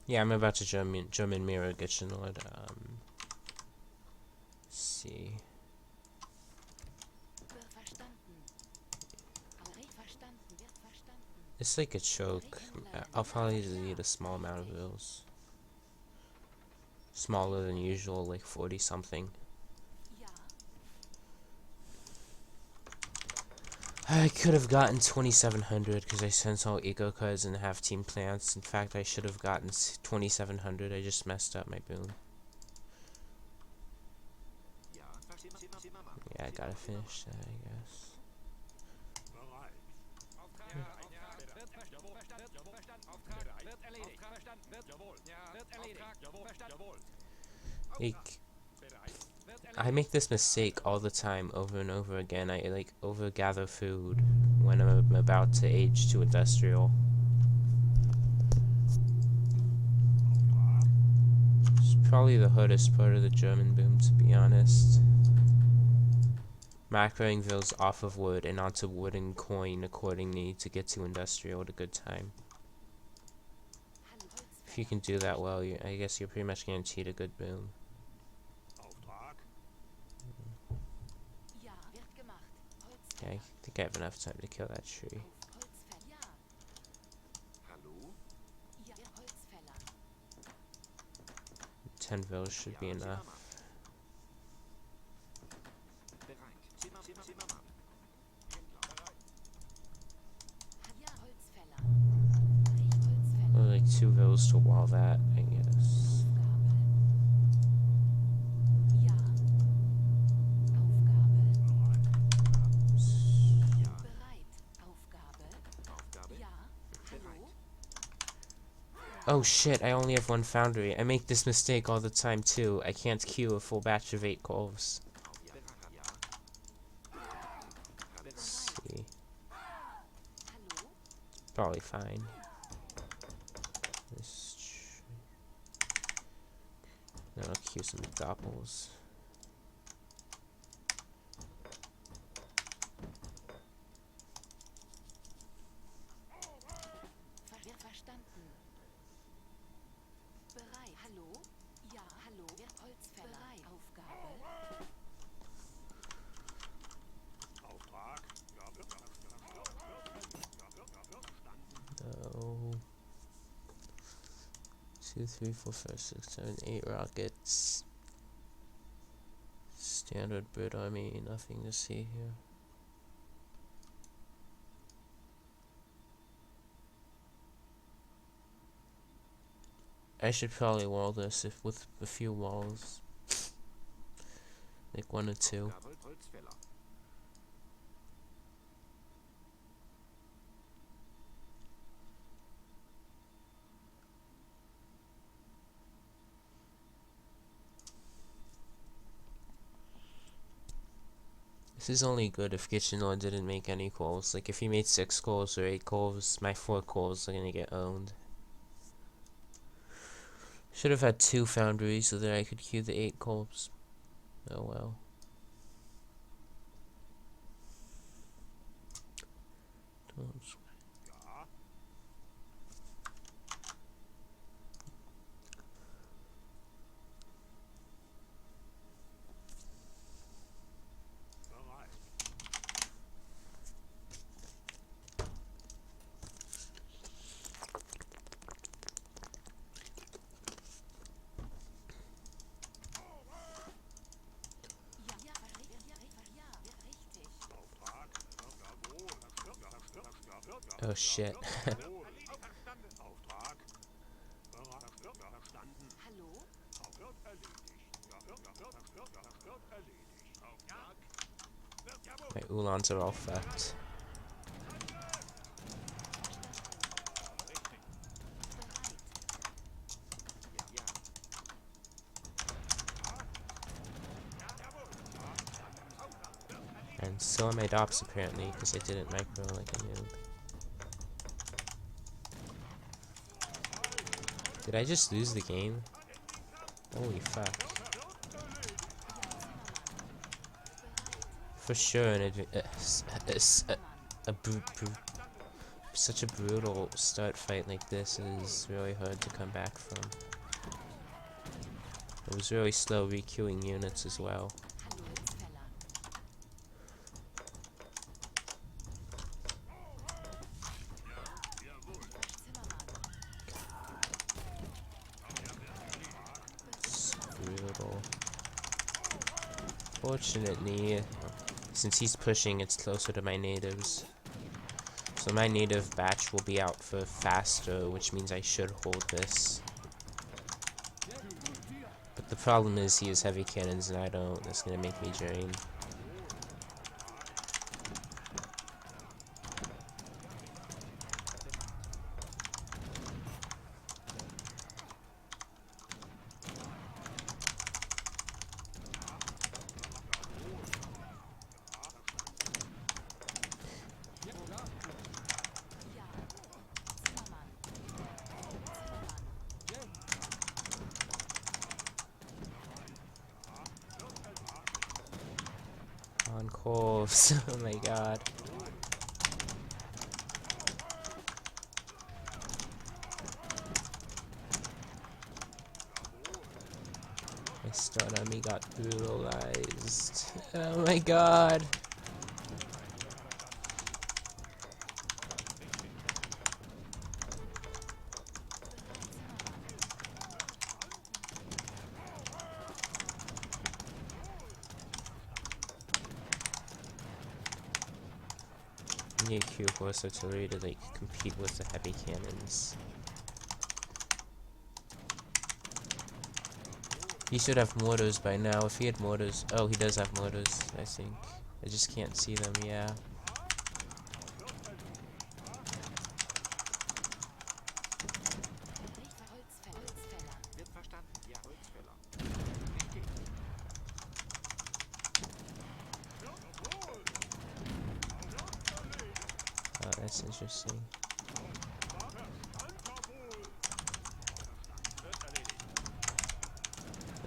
Yeah, I'm about to German mirror gichtenlord. See. It's like a choke. I'll probably just need a small amount of bills. Smaller than usual, like 40 something. I could have gotten 2700 because I sent all eco cards and have team plants. In fact, I should have gotten 2700. I just messed up my boom. Yeah, I gotta finish that, I guess. Like, I make this mistake all the time, over and over again. I like overgather food when I'm about to age to industrial. It's probably the hardest part of the German boom, to be honest. Macroing bills off of wood and onto wooden coin accordingly to get to industrial at a good time. If you can do that well, I guess you're pretty much guaranteed a good boom. Yeah, I think I have enough time to kill that tree. 10 vills should be enough. Or like 2 vills to wall that, I guess. Oh shit, I only have 1 foundry. I make this mistake all the time too. I can't queue a full batch of 8 coals. Let's see. Probably fine. Then I'll queue some doppels. No. 2, 3, 4, 5, 6, 7, 8 rockets. Standard Brit army, nothing to see here. I should probably wall this with a few walls. Like 1 or 2. This is only good if gichtenlord didn't make any coals. Like if he made 6 coals or 8 coals, my 4 coals are gonna get owned. Should have had 2 foundries so that I could queue the 8 coals. Oh well. Oh shit. My Ulans are all fucked. And so are my dops apparently, because I didn't micro like a noob. Did I just lose the game? Holy fuck. For sure, a such a brutal start fight like this is really hard to come back from. It was really slow requeuing units as well. It's brutal. Fortunately, since he's pushing, it's closer to my natives. So my native batch will be out for faster, which means I should hold this. But the problem is he has heavy cannons and I don't. That's gonna make me drain. On course. Oh my god. My stun army got brutalized. Oh my god. I need Q horse artillery to like compete with the heavy cannons. He should have mortars by now. If he had mortars, oh, he does have mortars. I think I just can't see them. Yeah. Oh, that's interesting.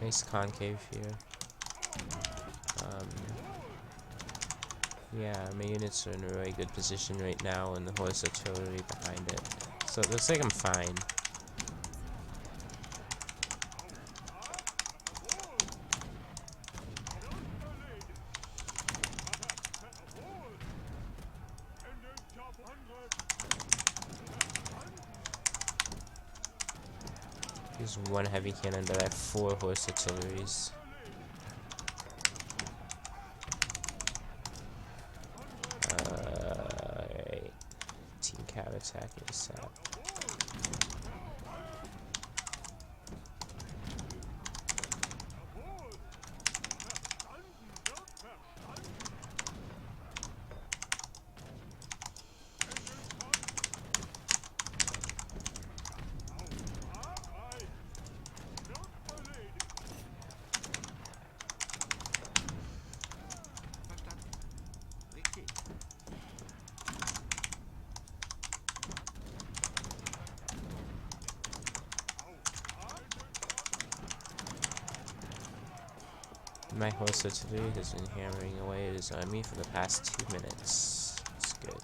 Nice concave here. Yeah, my units are in a really good position right now, and the horse artillery behind it. So it looks like I'm fine. There's one heavy cannon, but I have 4 horse artilleries. Alright. Team cav attack ASAP. My horse artillery has been hammering away at his army for the past 2 minutes. It's good.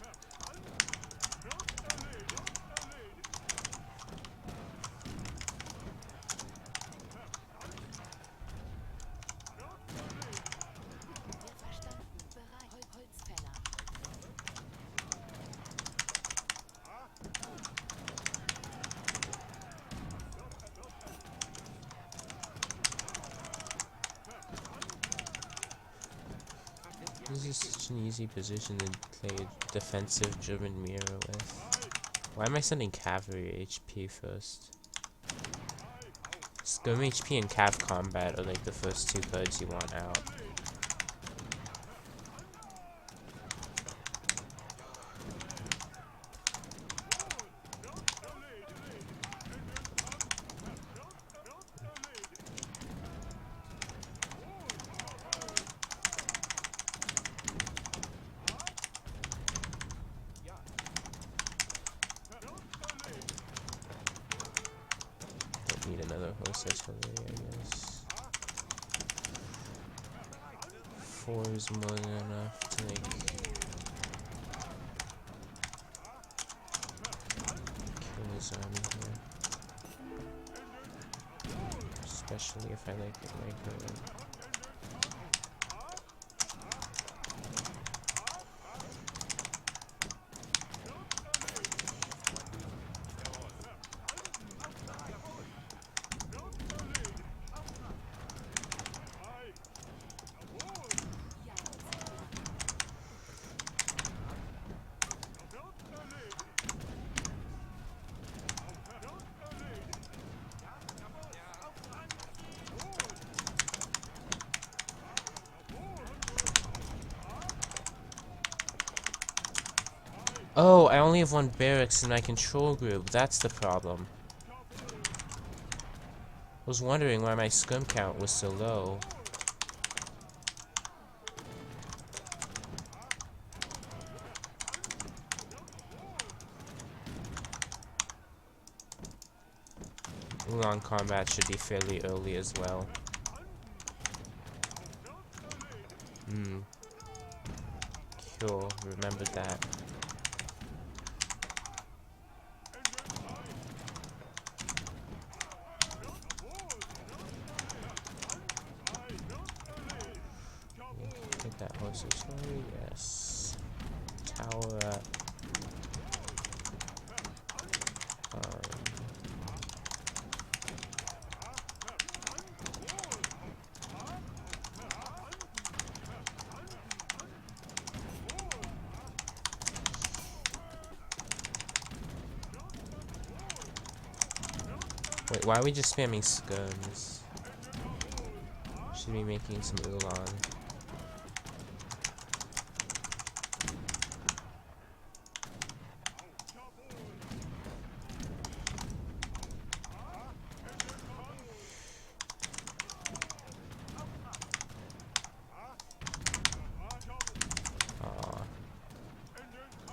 This is such an easy position to play a defensive German mirror with. Why am I sending cavalry HP first? Scum HP and cav combat are like the first 2 cards you want out. Need another horse artillery, I guess. 4 is more than enough to like. especially if I like it regular. Oh, I only have one barracks in my control group. That's the problem. I was wondering why my scum count was so low. Long combat should be fairly early as well. Cool, remembered that. Take that horse artillery, yes. Tower up. Wait, why are we just spamming scums? Should be making some oolong.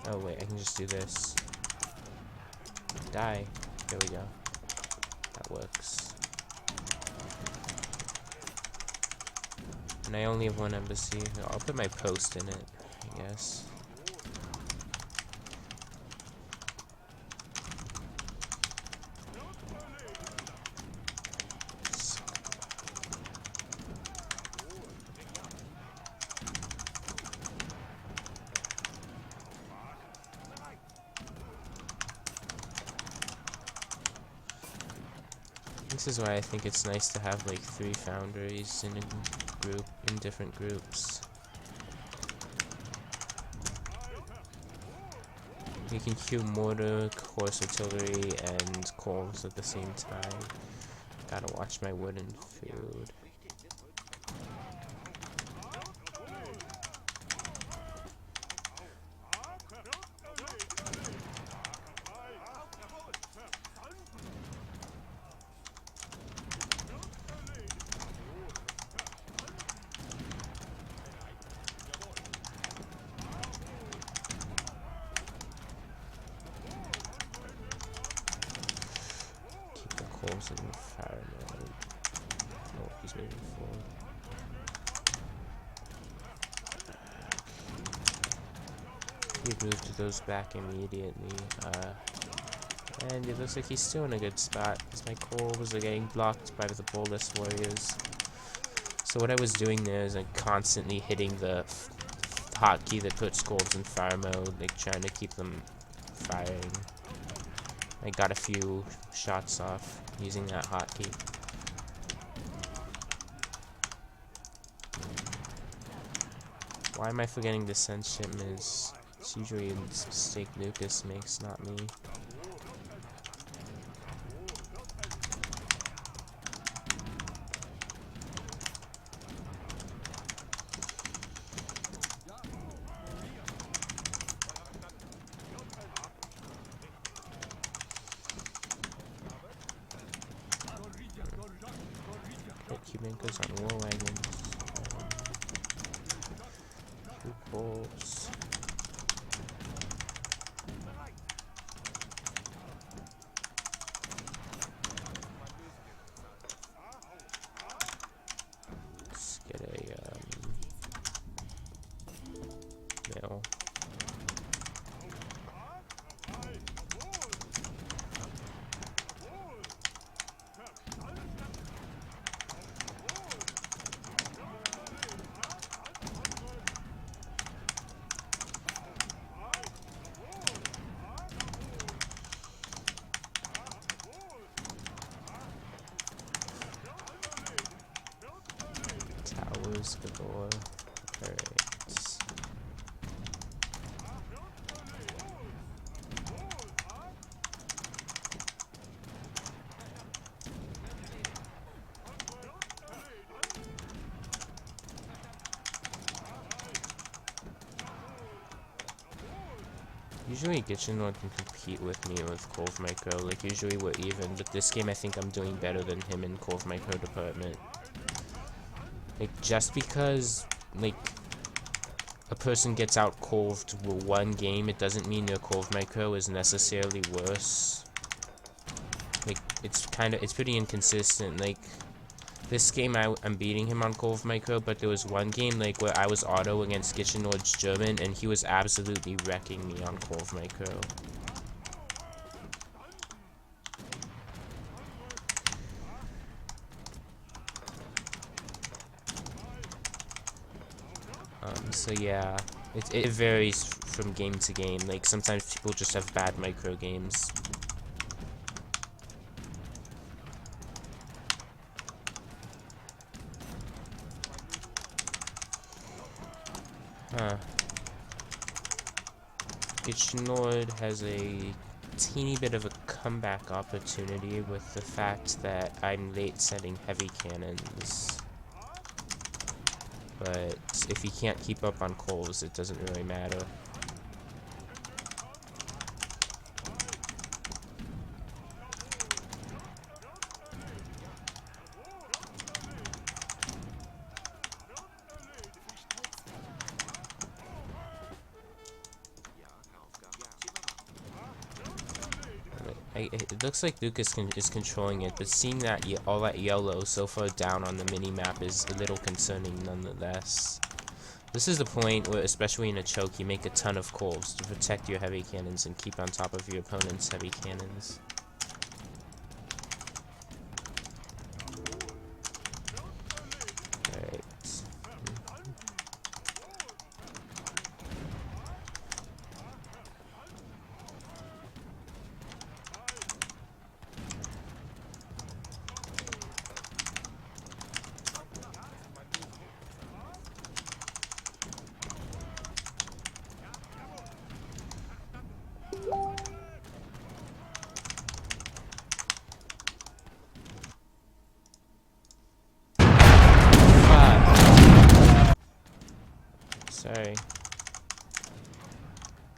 Oh wait, I can just do this. Die. There we go. That works. And I only have one embassy. I'll put my post in it, I guess. This is why I think it's nice to have like 3 foundries in a group, in different groups. You can queue mortar, horse artillery, and coals at the same time. Gotta watch my wood and food. Coals in the fire mode. Oh, he's moving forward. He moved those back immediately. And it looks like he's still in a good spot, because my coal was getting blocked by the bolus warriors. So what I was doing there is like constantly hitting the hotkey that puts coals in fire mode, like trying to keep them firing. I got a few shots off using that hotkey. Why am I forgetting the sense ship is? It's usually a mistake Lucas makes, not me. Cubancos on war wagons. 2 bolts. Let's get a mill. Bombs galore. Alright. Usually gichtenlord can compete with me with Cove Micro, like usually we're even, but this game I think I'm doing better than him in Cove Micro department. Like, just because, like, a person gets out Coved with one game, it doesn't mean their Cove Micro is necessarily worse. Like, it's pretty inconsistent, like, this game I'm beating him on Cove Micro, but there was one game like where I was auto against gichtenlord's German and he was absolutely wrecking me on Cove Micro. So yeah, it varies from game to game. Like sometimes people just have bad micro games. Huh. gichtenlord has a teeny bit of a comeback opportunity with the fact that I'm late setting heavy cannons. But if he can't keep up on coals, it doesn't really matter. It looks like Lucas is controlling it, but seeing that all that yellow so far down on the mini-map is a little concerning nonetheless. This is the point where, especially in a choke, you make a ton of calls to protect your heavy cannons and keep on top of your opponent's heavy cannons. Alright. Sorry.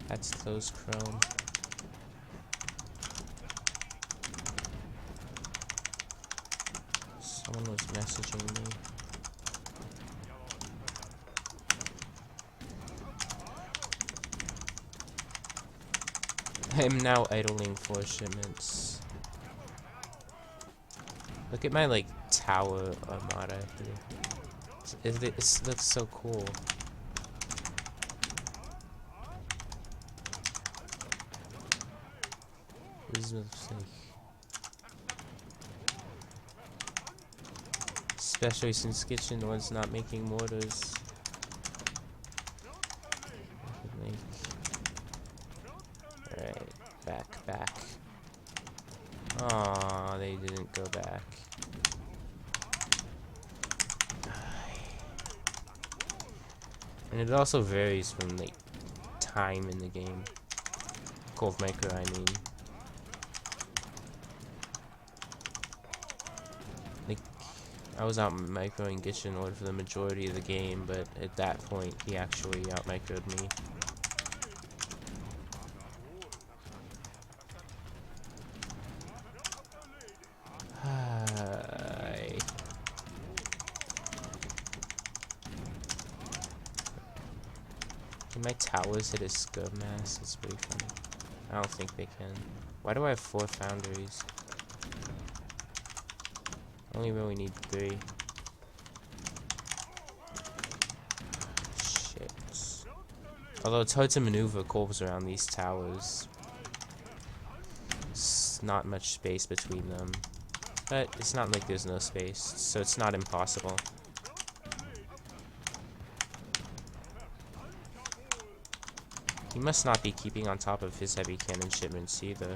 That's close Chrome. Someone was messaging me. I am now idling 4 shipments. Look at my, like, tower armada here. It looks so cool. This looks like... Especially since gichtenlord's not making mortars. Alright, back. Aw, they didn't go back. And it also varies from, like, time in the game. Cove Micro, I mean. Like, I was out microing gichtenlord for the majority of the game, but at that point, he actually out microed me. Can my towers hit a scub mass? It's pretty funny. I don't think they can. Why do I have 4 foundries? I only really need 3. Shit. Although it's hard to maneuver coves around these towers. It's not much space between them. But it's not like there's no space, so it's not impossible. He must not be keeping on top of his heavy cannon shipments either.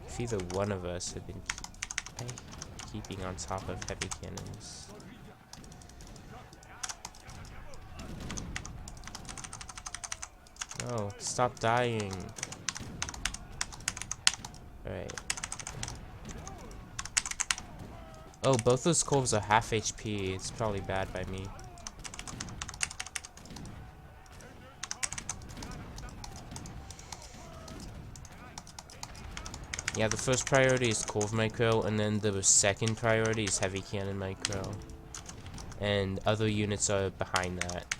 If either one of us had been keeping on top of heavy cannons. No, stop dying. Alright. Oh, both those Corvs are half HP. It's probably bad by me. Yeah, the first priority is Corv micro, and then the second priority is heavy cannon micro. And other units are behind that.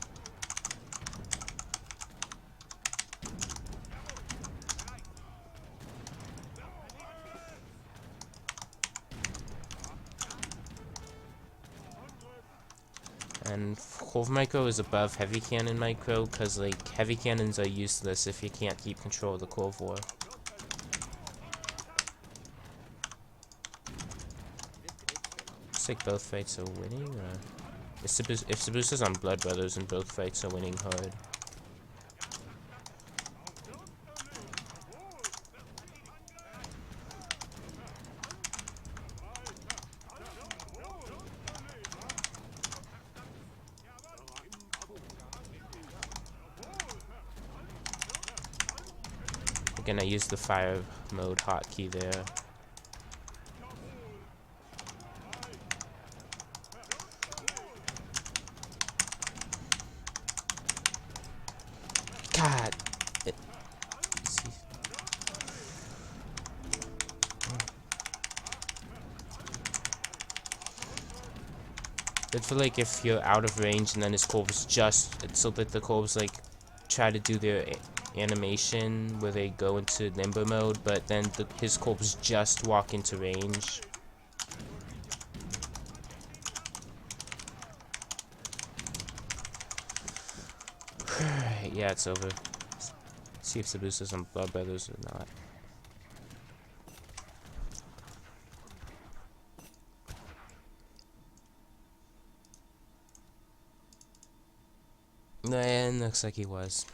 And Corv micro is above heavy cannon micro, because like heavy cannons are useless if you can't keep control of the Corv war. Looks like both fights are winning, or... If Sabusa's on Blood Brothers and both fights are winning hard. Again, I used the fire mode hotkey there. God! But for like if you're out of range and then his corpse just so that the corpse like try to do their animation where they go into limber mode, but then his corpse just walk into range. Yeah, it's over. Let's see if Sabusa's on Blood Brothers or not. And looks like he was.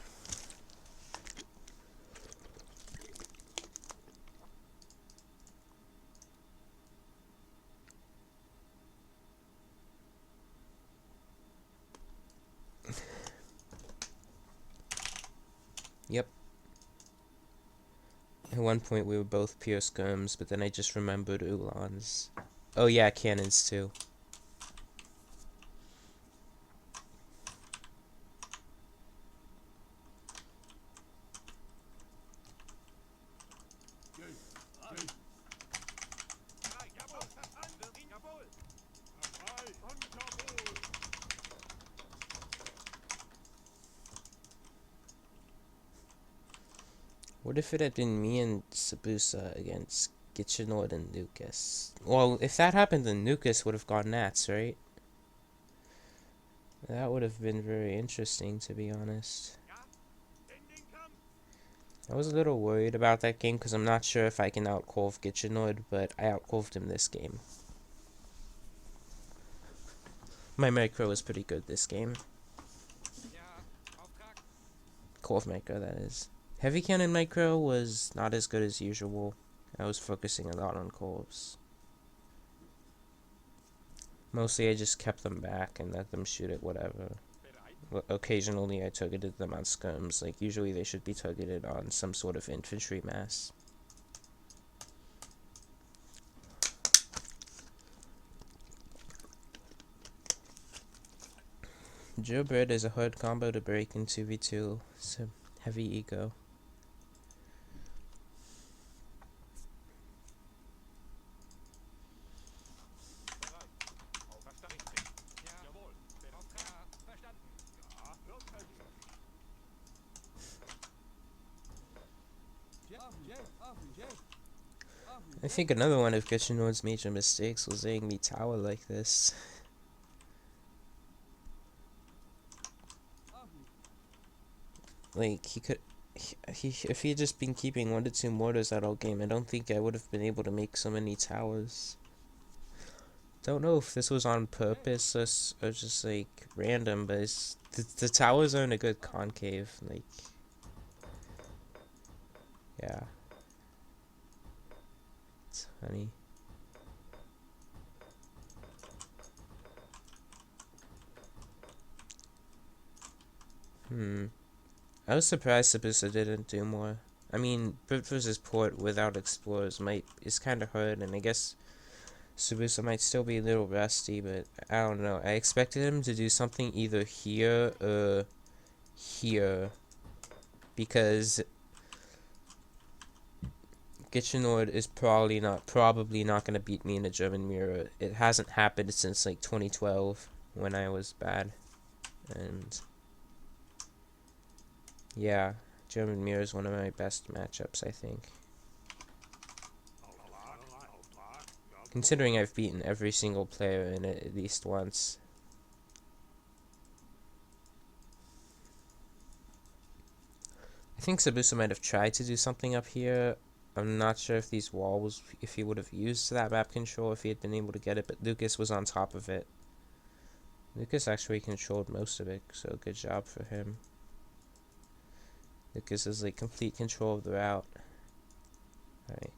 Yep. At one point we were both pure skirms, but then I just remembered Ulans. Oh yeah, cannons too. What if it had been me and Sabusa against gichtenlord and Lukas? Well, if that happened, then Lukas would have gone Nats, right? That would have been very interesting, to be honest. I was a little worried about that game because I'm not sure if I can out-Corv gichtenlord, but I out-Corved him this game. My micro was pretty good this game. Corv micro, that is. Heavy cannon micro was not as good as usual. I was focusing a lot on Corvs. Mostly I just kept them back and let them shoot at whatever. Occasionally I targeted them on skirms, like usually they should be targeted on some sort of infantry mass. Joe Bird is a hard combo to break in 2v2, so heavy ego. I think another one of gichtenlord's major mistakes was letting me tower like this. Like, if he had just been keeping 1 to 2 mortars out all game, I don't think I would have been able to make so many towers. Don't know if this was on purpose or just like random, but the towers are in a good concave, like, yeah. It's funny. I was surprised sabusa didn't do more. I mean, Brit versus Port without explorers is kind of hard, and I guess sabusa might still be a little rusty, but I don't know. I expected him to do something either here or here, because gichtenlord is probably not gonna beat me in a German mirror. It hasn't happened since like 2012 when I was bad, and yeah, German mirror is one of my best matchups, I think. Considering I've beaten every single player in it at least once. I think Sabusa might have tried to do something up here. I'm not sure if these walls, if he would have used that map control, if he had been able to get it, but Lucas was on top of it. Lucas actually controlled most of it, so good job for him. Lucas has like complete control of the route. Alright,